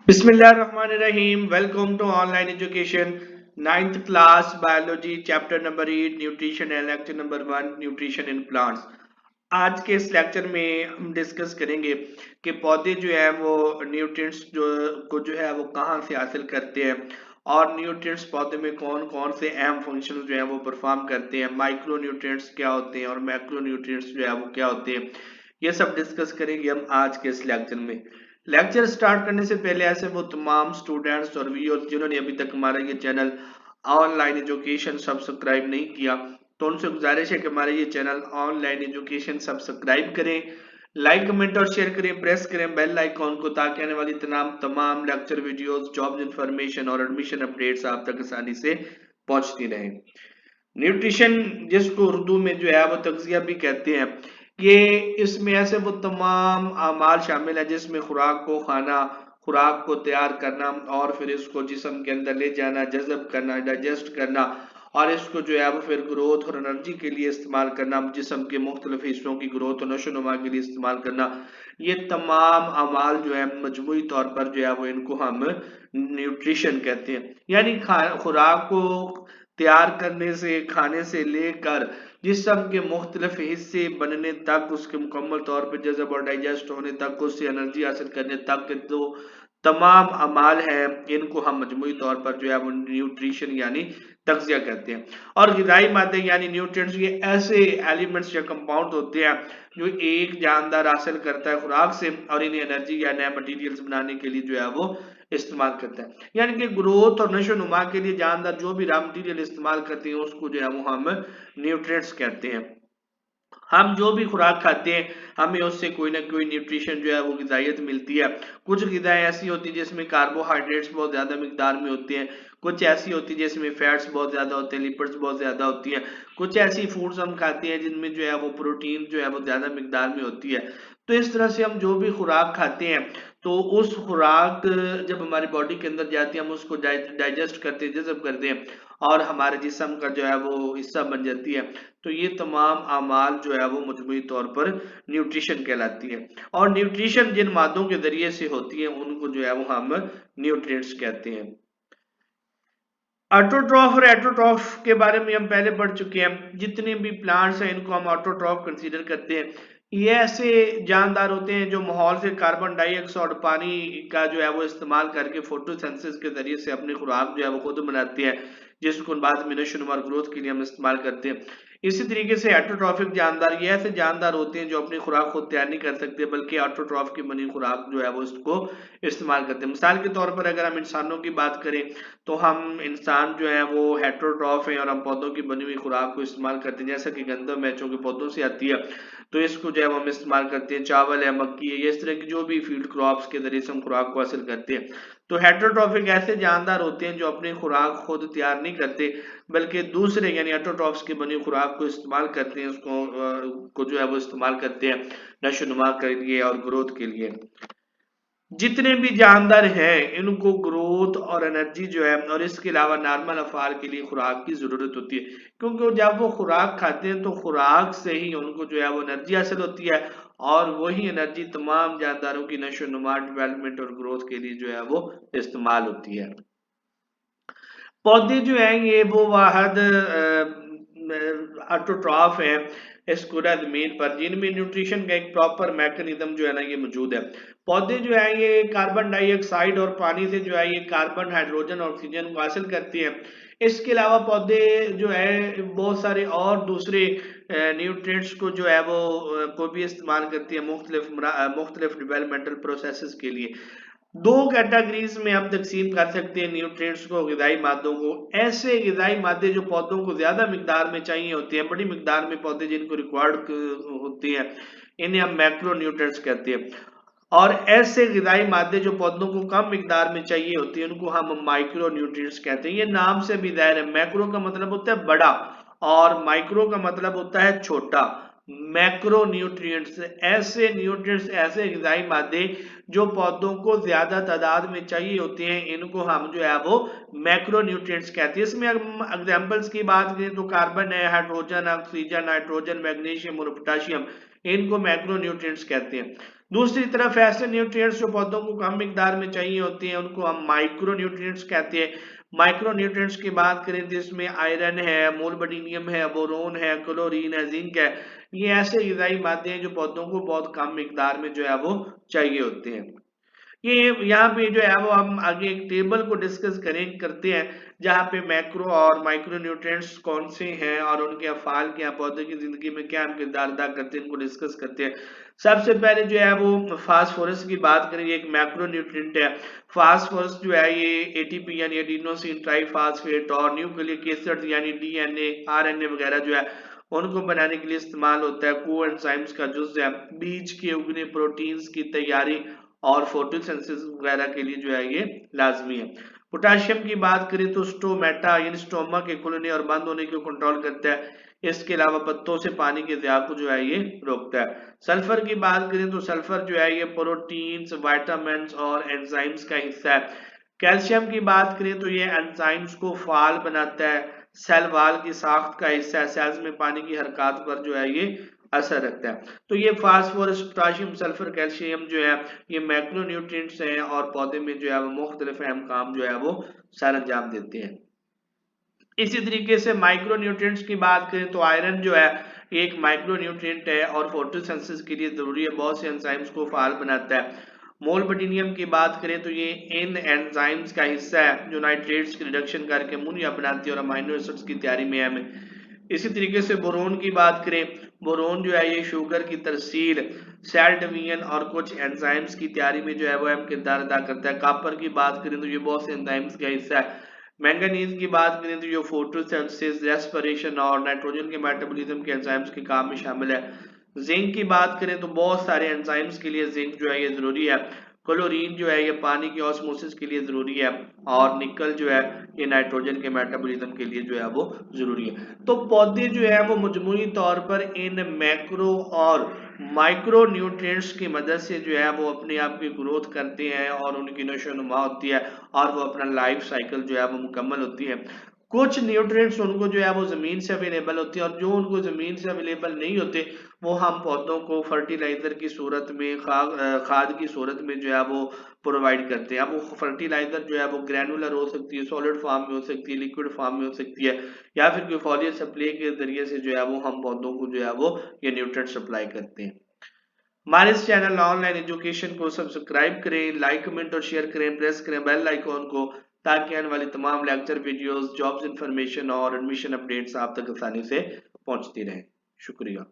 Bismillahirrahmanirrahim. Welcome to online education. Ninth class biology chapter number 8 nutrition and lecture number 1 nutrition in plants. आज के इस lecture में हम discuss करेंगे कि पौधे जो है वो न्यूट्रिएंट्स जो है वो कहाँ से हासिल करते हैं और न्यूट्रिएंट्स पौधे में कौन कौन से अहम फंक्शन जो है वो परफॉर्म करते हैं, माइक्रो न्यूट्रिएंट्स क्या होते हैं और मैक्रो न्यूट्रिएंट्स जो है वो क्या होते हैं, ये सब डिस्कस करेंगे हम आज के इस लेक्चर में। लेक्चर स्टार्ट करने से पहले ऐसे वो तमाम स्टूडेंट्स और व्यूअर्स जिन्होंने अभी तक हमारा ये चैनल ऑनलाइन एजुकेशन सब्सक्राइब नहीं किया, तो उनसे गुजारिश है कि हमारे ये चैनल ऑनलाइन एजुकेशन सब्सक्राइब करें, लाइक कमेंट और शेयर करें, प्रेस करें बेल आइकॉन को, ताकि आने वाली तमाम लेक्चर वीडियोस, जॉब्स इंफॉर्मेशन और एडमिशन अपडेट्स आप तक आसानी से पहुंचती रहें। न्यूट्रिशन, जिसको उर्दू में जो है वो तग़ज़िया भी कहते हैं, ये इसमें ऐसे वो तमाम अमाल शामिल है जिसमें खुराक को खाना, खुराक को तैयार करना और फिर इसको जिस्म के अंदर ले जाना, जज़ब करना, डाइजेस्ट करना और इसको जो है वो फिर ग्रोथ और एनर्जी के लिए इस्तेमाल करना, जिस्म के मुख्तलिफ हिस्सों की ग्रोथ और नशोनुमा के लिए इस्तेमाल करना, ये तमाम अमाल जो है मजमूई तौर पर जो है वो इनको हम न्यूट्रिशन कहते हैं। यानी खुराक को तैयार करने से, खाने से लेकर जिस्म के मुख्तलिफ हिस्से बनने तक, उसके मुकम्मल तौर पर जज़ब और डाइजेस्ट होने तक, उससे एनर्जी हासिल करने तक के जो तमाम अमाल हैं, इनको हम मजमूई तौर पर जो है वो न्यूट्रिशन यानी तग़ज़िया कहते हैं। और ग़िज़ाई मादे यानी न्यूट्रिएंट्स, ये ऐसे एलिमेंट्स या कंपाउंड होते हैं जो एक जानदार हासिल करता है खुराक से और इन्हें एनर्जी या नए मटेरियल्स बनाने के लिए जो है वो इस्तेमाल करता है। यानी कि ग्रोथ और नशो नुमा के लिए जानदार जो भी रॉ मटेरियल इस्तेमाल करते हैं उसको जो है वो हम न्यूट्रिएंट्स कहते हैं। हम जो भी खुराक खाते हैं हमें उससे कोई ना कोई न्यूट्रिशन जो है वो ग़िज़ाइयत मिलती है। कुछ ग़िज़ाएं ऐसी होती है जिसमें कार्बोहाइड्रेट्स बहुत ज़्यादा मिकदार में होते हैं, कुछ ऐसी होती है जिसमें फैट्स बहुत ज़्यादा होते हैं, लिपिड्स बहुत ज़्यादा होती हैं, कुछ ऐसी फूड्स हम खाते हैं जिनमें जो है वो प्रोटीन जो है वो ज़्यादा मिकदार में होती है। तो इस तरह से हम जो भी खुराक खाते हैं, तो उस खुराक जब हमारी बॉडी के अंदर जाती है, हम उसको डाइजेस्ट करते हैं, जज़ब करते हैं और हमारे जिस्म का जो है वो हिस्सा बन जाती है। तो ये तमाम अमाल जो है वो मजमूई तौर पर न्यूट्रिशन कहलाती है। और न्यूट्रिशन जिन मादों के जरिए से होती है उनको जो है वो हम न्यूट्रिएंट्स कहते हैं। ऑटोट्रॉफ और एटोट्रॉफ के बारे में हम पहले पढ़ चुके हैं। जितने भी प्लांट्स हैं इनको हम ऑटोट्रॉफ कंसीडर करते हैं। ये ऐसे जानदार होते हैं जो माहौल से कार्बन डाइऑक्साइड, पानी का जो है वो इस्तेमाल करके फोटोसिंथेसिस के जरिए से अपनी खुराक जो है वो खुद बनाते हैं, जिसको बाद में नशो नुमा ग्रोथ के लिए हम इस्तेमाल करते हैं। इसी तरीके से एटोट्रॉफिक जानदार, ये ऐसे जानदार होते हैं जो अपनी खुराक खुद तैयार नहीं कर सकते बल्कि ऑटोट्रॉफ की बनी खुराक जो है वो इसको इस्तेमाल करते हैं। मिसाल के तौर पर अगर हम इंसानों की बात करें, तो हम इंसान जो है वो हेटरोट्रॉफ हैं और हम पौधों की बनी हुई खुराक को इस्तेमाल करते हैं, जैसा कि गंदम मैचों के पौधों से आती है, तो इसको जो है हम इस्तेमाल करते हैं। चावल है, मक्की है, ये इस तरह की जो भी फील्ड क्रॉप्स के जरिए से हम खुराक को हासिल करते हैं। तो हेटरोट्रॉफिक ऐसे जानदार होते हैं जो अपनी खुराक खुद तैयार नहीं करते बल्कि दूसरे यानी हेटरोट्रॉफ्स की बनी खुराक को इस्तेमाल करते हैं, उसको को जो है वो इस्तेमाल करते हैं नशो नुमा के लिए और ग्रोथ के लिए। जितने भी जानदार हैं इनको ग्रोथ और एनर्जी जो है और इसके अलावा नॉर्मल अफार के लिए खुराक की जरूरत होती है, क्योंकि जब वो खुराक खाते हैं तो खुराक से ही उनको जो है वो एनर्जी हासिल होती है और वही एनर्जी तमाम जानदारों की नशो नुमा, डेवलपमेंट और ग्रोथ के लिए जो है वो इस्तेमाल होती है। पौधे जो हैं ये वो वाहद ऑटोट्रॉफ हैं इस कुरा ज़मीन पर, जिनमें न्यूट्रिशन का एक प्रॉपर मैकेनिज्म जो है ना ये मौजूद है। पौधे जो है ये कार्बन डाइऑक्साइड और पानी से जो है ये कार्बन, हाइड्रोजन, ऑक्सीजन को हासिल करती है। इसके अलावा पौधे जो है बहुत सारे और दूसरे न्यूट्रिएंट्स को जो है वो को भी इस्तेमाल करती है मुख्तलिफ डेवलपमेंटल प्रोसेसेस के लिए। दो कैटेगरीज में हम तकसीम कर सकते हैं न्यूट्रिएंट्स को, ग़िज़ाई मादों को। ऐसे ग़िज़ाई मादे जो पौधों को ज़्यादा मिकदार में चाहिए होते हैं, बड़ी मिकदार में पौधे जिनको रिक्वायर्ड होती है, इन्हें हम मैक्रो न्यूट्रिएंट्स कहते हैं। और ऐसे ग़िज़ाई मादे जो पौधों को कम मिकदार में चाहिए होती है उनको हम माइक्रो न्यूट्रिएंट्स कहते हैं। ये नाम से भी ज़ाहिर है, मैक्रो का मतलब होता है बड़ा और माइक्रो का मतलब होता है छोटा। मैक्रो न्यूट्रिएंट्स ऐसे न्यूट्रिएंट्स, ऐसे ग़िज़ाई मादे जो पौधों को ज्यादा तादाद में चाहिए होते हैं, इनको हम जो है वो मैक्रो न्यूट्रिएंट्स कहते हैं। इसमें हम एग्जांपल्स की बात करें तो कार्बन है, हाइड्रोजन, ऑक्सीजन, नाइट्रोजन, मैग्नीशियम और पोटाशियम, इनको मैक्रो न्यूट्रिएंट्स कहते हैं। दूसरी तरफ ऐसे न्यूट्रिएंट्स जो पौधों को कम मिकदार में चाहिए होते हैं उनको हम माइक्रो न्यूट्रिएंट्स कहते हैं। माइक्रो न्यूट्रिएंट्स की बात करें तो इसमें आयरन है, मोलबेडिनियम है, बोरोन है, क्लोरीन है, जिंक है। ये ऐसे ग़िज़ाई मादे हैं जो पौधों को बहुत कम मिकदार में जो है वो चाहिए होते हैं। ये यहाँ पे जो है वो हम आगे एक टेबल को डिस्कस करते हैं जहाँ पे मैक्रो और माइक्रो न्यूट्रिएंट्स कौन से हैं और उनके अफ़ाल क्या, पौधे की जिंदगी में क्या किरदार अदा करते हैं, इनको डिस्कस करते हैं। सबसे पहले जो है वो फास्फोरस की बात करें, एक मैक्रो न्यूट्रिएंट है। फास्फोरस जो है ये एटीपी यानी एडिनोसिन ट्राइफॉस्फेट और न्यूक्लिक एसिड यानी डीएनए, आरएनए वगैरह जो है उनको बनाने के लिए इस्तेमाल होता है। कोएंजाइम्स का जुज़ है, बीज के उगने, प्रोटीन्स की तैयारी और फोटोसिंथेसिस वगैरह के लिए जो है ये लाजमी है। पोटाशियम की बात करें तो स्टोमेटा यानी स्टोमा के खुलने और बंद होने को कंट्रोल करता है। इसके अलावा पत्तों से पानी के ज़िया को जो है ये रोकता है। सल्फर की बात करें तो सल्फर जो है ये प्रोटीन्स, विटामिन्स और एंजाइम्स का हिस्सा है। कैल्शियम की बात करें तो ये एंजाइम्स को फाल बनाता है, सेल वाल की साख्त का हिस्सा है, सेल्स में पानी की हरकत पर जो है ये असर रखता है। तो ये फास्फोरस, पोटाशियम, सल्फर, कैल्शियम जो है ये मैक्रो न्यूट्रिएंट्स हैं और पौधे में जो है वो मुख्तलिफ अहम काम जो है वो सर अंजाम देते हैं। इसी तरीके से माइक्रो न्यूट्रिएंट्स की बात करें तो आयरन जो है एक माइक्रो न्यूट्रिएंट है और फोटोसिंथेसिस के लिए जरूरी है, बहुत से एंजाइम्स को फाल बनाता है। मोलबेडिनियम की बात करें तो ये इन एंजाइम्स का हिस्सा है जो नाइट्रेट्स की रिडक्शन करके अमोनिया बनाती है और अमाइनो एसिड्स की तैयारी में अहम है। इसी तरीके से बोरोन की बात करें, बोरोन जो है ये शुगर की तरसील, सेल डिवीजन और कुछ एंजाइम्स की तैयारी में जो है वो अहम किरदार अदा करता है। कॉपर की बात करें तो ये बहुत से एंजाइम्स का हिस्सा है। मैंगनीज की बात करें तो ये फोटोसिंथेसिस, रेस्पिरेशन और नाइट्रोजन के मेटाबॉलिज्म के एंजाइम्स के काम में शामिल है। जिंक की बात करें तो बहुत सारे एंजाइम्स के लिए जिंक जो है ये जरूरी है। क्लोरीन जो है ये पानी की ऑस्मोसिस के लिए जरूरी है और निकल जो है ये नाइट्रोजन के मेटाबॉलिज्म के लिए जो है वो जरूरी है। तो पौधे जो है वो मजमूई तौर पर इन मैक्रो और माइक्रो न्यूट्रिएंट्स की मदद से जो है वो अपने आप की ग्रोथ करते हैं और उनकी नशो नुमा होती है और वो अपना लाइफ साइकिल जो है वो मुकम्मल होती है। कुछ न्यूट्रिएंट्स उनको जो है वो जमीन से अवेलेबल होती है और जो उनको जमीन से अवेलेबल नहीं होते वो हम पौधों को फर्टिलाइजर की सूरत में, खाद की सूरत में जो है वो प्रोवाइड करते हैं। अब वो फर्टिलाइजर जो है वो ग्रैनुलर हो सकती है, सॉलिड फॉर्म में हो सकती है, लिक्विड फॉर्म में हो सकती है या फिर कोई फॉलियर सप्लाई के जरिए से जो है वो हम पौधों को जो है वो ये न्यूट्रिएंट सप्लाई करते हैं। हमारे इस चैनल ऑनलाइन एजुकेशन को सब्सक्राइब करें, लाइक, कमेंट और शेयर करें, प्रेस करें बेल आइकॉन को ताकि आने वाली तमाम लेक्चर वीडियोस, जॉब्स इंफॉर्मेशन और एडमिशन अपडेट्स आप तक आसानी से पहुंचती रहें। शुक्रिया।